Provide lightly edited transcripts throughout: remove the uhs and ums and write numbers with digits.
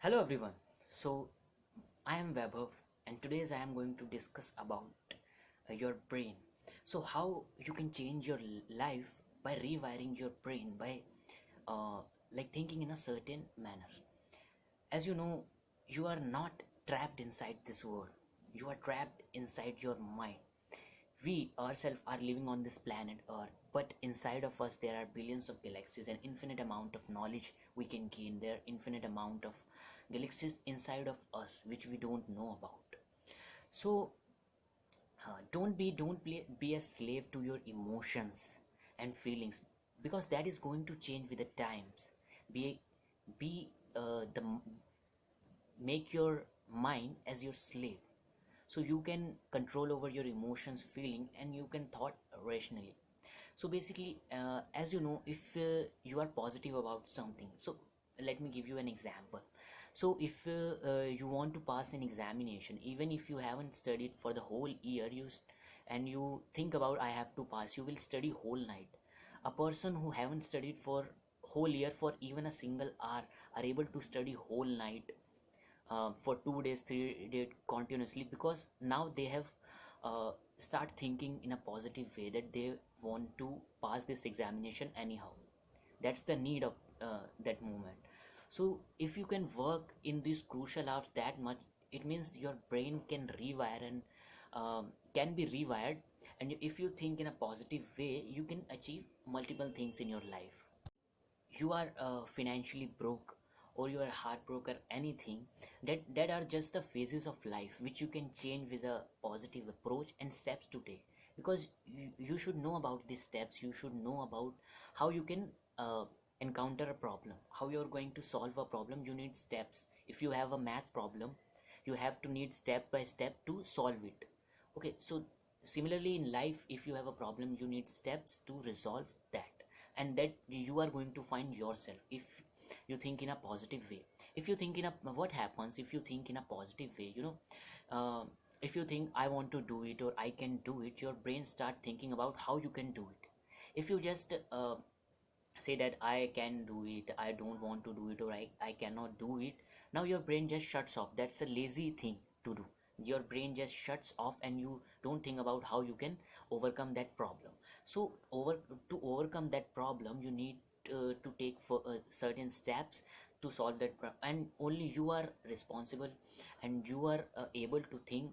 Hello everyone. So I am Vaibhav and today I am going to discuss about your brain. So how you can change your life by rewiring your brain by uh, thinking in a certain manner. As you know, you are not trapped inside this world. You are trapped inside your mind. We ourselves are living on this planet Earth, but inside of us there are billions of galaxies and infinite amount of knowledge we can gain. There are infinite amount of galaxies inside of us which we don't know about. So don't be a slave to your emotions and feelings, because that is going to change with the times. Be be uh, the make your mind as your slave, so you can control over your emotions feeling and you can thought rationally. So basically, as you know, if you are positive about something, so let me give you an example. So if you want to pass an examination, even if you haven't studied for the whole year, and you think about I have to pass, you will study whole night. A person who haven't studied for whole year for even a single hour are able to study whole night for 2 days 3 days continuously, because now they have start thinking in a positive way that they want to pass this examination anyhow. That's the need of that moment. So if you can work in these crucial hours that much, it means your brain can rewire and can be rewired. And if you think in a positive way, you can achieve multiple things in your life. You are financially broke, or you are heartbroken, anything, that are just the phases of life which you can change with a positive approach and steps to take. Because you should know about these steps. You should know about how you can encounter a problem, how you are going to solve a problem. You need steps. If you have a math problem, you have to need step by step to solve it. Okay, so similarly in life, if you have a problem, you need steps to resolve that, and that you are going to find yourself if you think in a positive way. If you think in a What happens if you think in a positive way, uh, if you think I want to do it or I can do it, your brain start thinking about how you can do it. If you just say that I can do it, I don't want to do it, or I cannot do it, now your brain just shuts off. That's a lazy thing to do. Your brain just shuts off and you don't think about how you can overcome that problem. So to overcome that problem, you need to take for certain steps to solve that problem, and only you are responsible, and you are able to think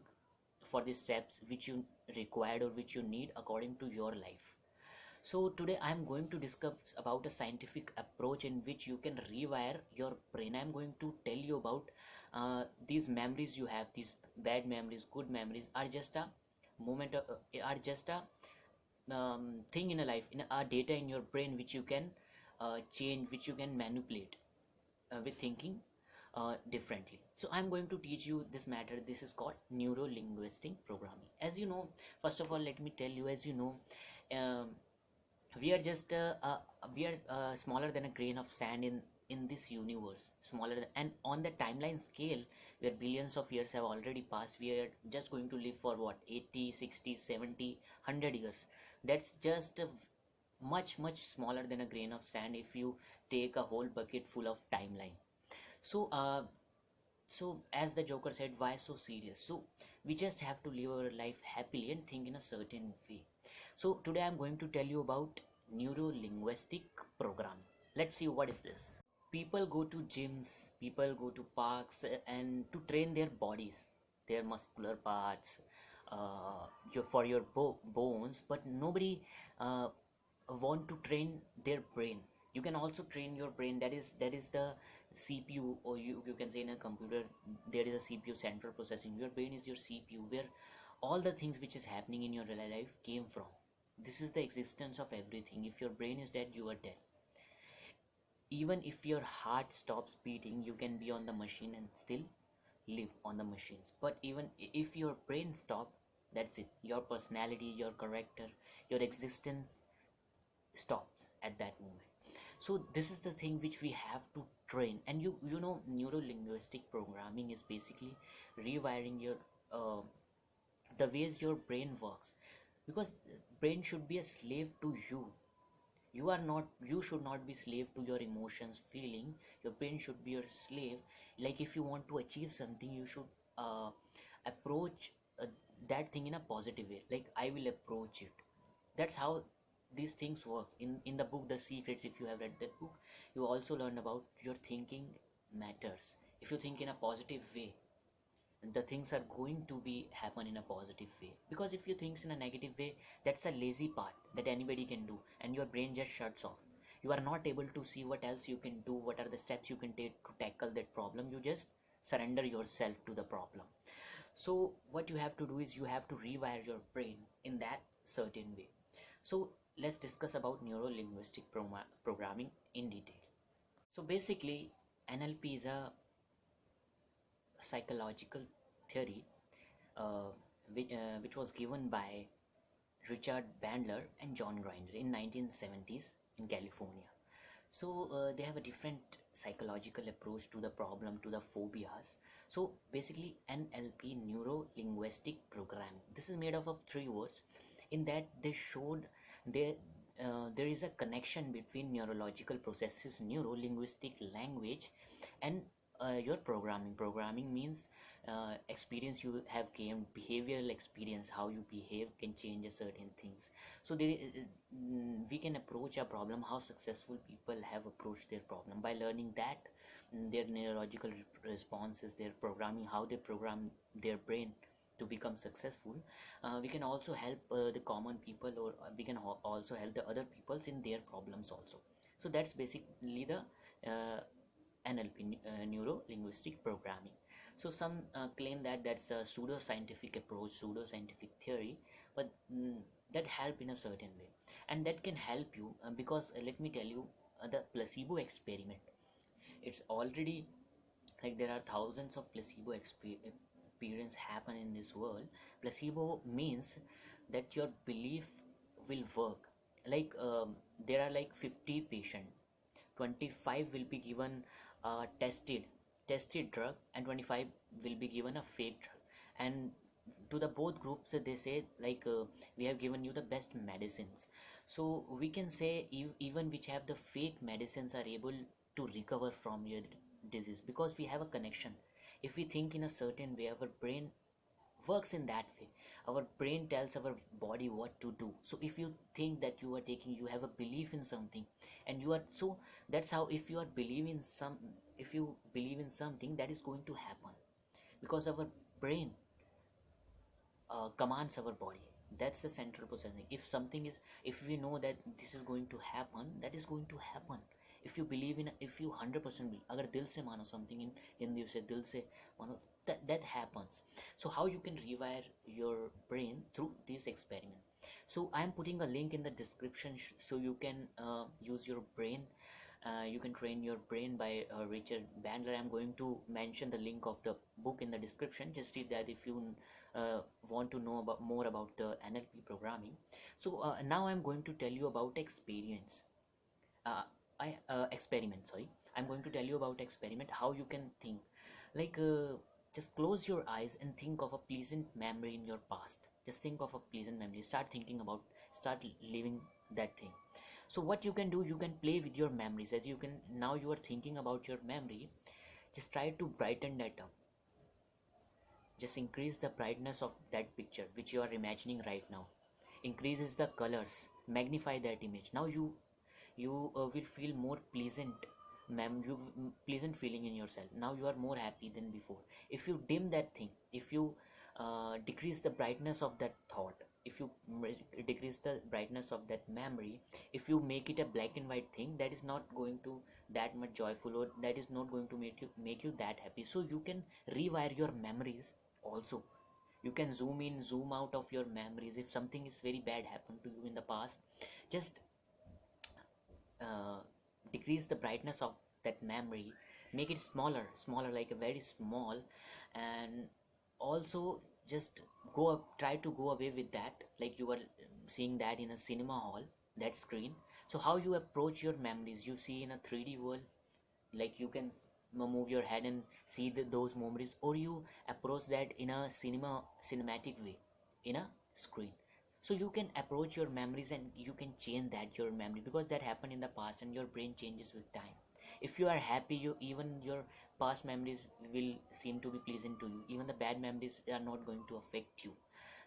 for the steps which you required or which you need according to your life. So today I am going to discuss about a scientific approach in which you can rewire your brain. I am going to tell you about these memories you have, these bad memories, good memories are just a moment, are just a thing in a life, in a data in your brain which you can change, which you can manipulate with thinking differently. So I'm going to teach you this matter. This is called neuro linguistic programming. As you know, first of all, let me tell you, as you know, um, we are just we are smaller than a grain of sand in this universe, smaller than, and on the timeline scale where billions of years have already passed, we are just going to live for what, 80, 60, 70, 100 years. That's just much smaller than a grain of sand if you take a whole bucket full of timeline. So so as the Joker said, why so serious? So we just have to live our life happily and think in a certain way. So today I'm going to tell you about neuro linguistic programming. Let's see what is this. People go to gyms, people go to parks and to train their bodies, their muscular parts, for your bones, but nobody uh, want to train their brain. You can also train your brain. That is the CPU, or you can say in a computer there is a CPU, central processing. Your brain is your CPU, where all the things which is happening in your real life came from. This is the existence of everything. If your brain is dead, you are dead. Even if your heart stops beating, you can be on the machine and still live on the machines. But even if your brain stop, that's it. Your personality, your character, your existence stops at that moment. So this is the thing which we have to train. And you know, neuro linguistic programming is basically rewiring your uh, the ways your brain works, because brain should be a slave to you. You should not be slave to your emotions feeling. Your brain should be your slave. Like if you want to achieve something, you should approach that thing in a positive way. Like I will approach it. That's how these things work. In the book The Secrets, if you have read that book, you also learn about your thinking matters. If you think in a positive way, the things are going to be happen in a positive way. Because if you think in a negative way, that's a lazy part that anybody can do, and your brain just shuts off. You are not able to see what else you can do, what are the steps you can take to tackle that problem. You just surrender yourself to the problem. So what you have to do is you have to rewire your brain in that certain way. So let's discuss about neuro linguistic programming in detail. So basically, NLP is a psychological theory, uh, which was given by Richard Bandler and John Grinder in 1970s in California. So they have a different psychological approach to the problem, to the phobias. So basically, NLP, neuro linguistic programming, this is made up of three words. In that they showed there there is a connection between neurological processes, neuro linguistic language, and your programming means experience you have gained, behavioral experience, how you behave can change a certain things. So we can approach a problem, how successful people have approached their problem by learning that, their neurological responses, their programming, how they program their brain to become successful. We can also help the common people, or we can also help the other peoples in their problems also. So that's basically the NLP, neuro linguistic programming. So some claim that that's a pseudo-scientific approach, pseudo-scientific theory, but that help in a certain way, and that can help you because let me tell you, the placebo experiment, it's already, like there are thousands of placebo experience happen in this world. Placebo means that your belief will work. Like there are like 50 patient, 25 will be given a tested drug, and 25 will be given a fake drug. And to the both groups they say like we have given you the best medicines. So we can say even which have the fake medicines are able to recover from your disease, because we have a connection. If we think in a certain way, our brain works in that way. Our brain tells our body what to do. So if you think that you are taking, you have a belief in something, and you are, so that's how, if you are believing some, if you believe in something, that is going to happen, because our brain commands our body. That's the central processing. If something is, if we know that this is going to happen, that is going to happen. If you believe in, if you 100% believe, agar dil se mano something, in Hindi you say dil se mano, that happens. So how you can rewire your brain through this experiment? So I am putting a link in the description, so you can use your brain. You can train your brain by Richard Bandler. I'm going to mention the link of the book in the description. Just read that if you want to know about more about the NLP programming. So now I'm going to tell you about experience. Uh, I experiment. Sorry, I'm going to tell you about experiment. How you can think, like just close your eyes and think of a pleasant memory in your past. Just think of a pleasant memory. Start thinking about. Start living that thing. So what you can do, you can play with your memories. As you can, now you are thinking about your memory, just try to brighten that up. Just increase the brightness of that picture which you are imagining right now. Increases the colors, magnify that image. Now you will feel more pleasant, pleasant feeling in yourself. Now you are more happy than before. If you dim that thing, if you decrease the brightness of that thought, if you decrease the brightness of that memory, if you make it a black and white thing, that is not going to that much joyful, or that is not going to make you that happy. So you can rewire your memories also. You can zoom in, zoom out of your memories. If something is very bad happened to you in the past, just uh, decrease the brightness of that memory, make it smaller, like a very small. And also just go up, try to go away with that, like you are seeing that in a cinema hall, that screen. So how you approach your memories, you see in a 3D world, like you can move your head and see those memories, or you approach that in a cinematic way, in a screen. So you can approach your memories and you can change that your memory, because that happened in the past and your brain changes with time. If you are happy, you even your past memories will seem to be pleasant to you. Even the bad memories are not going to affect you.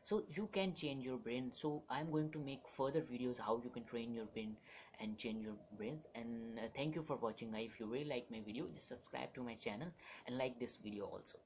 So you can change your brain. So I'm going to make further videos how you can train your brain and change your brains. And thank you for watching, guys. If you really like my video, just subscribe to my channel and like this video also.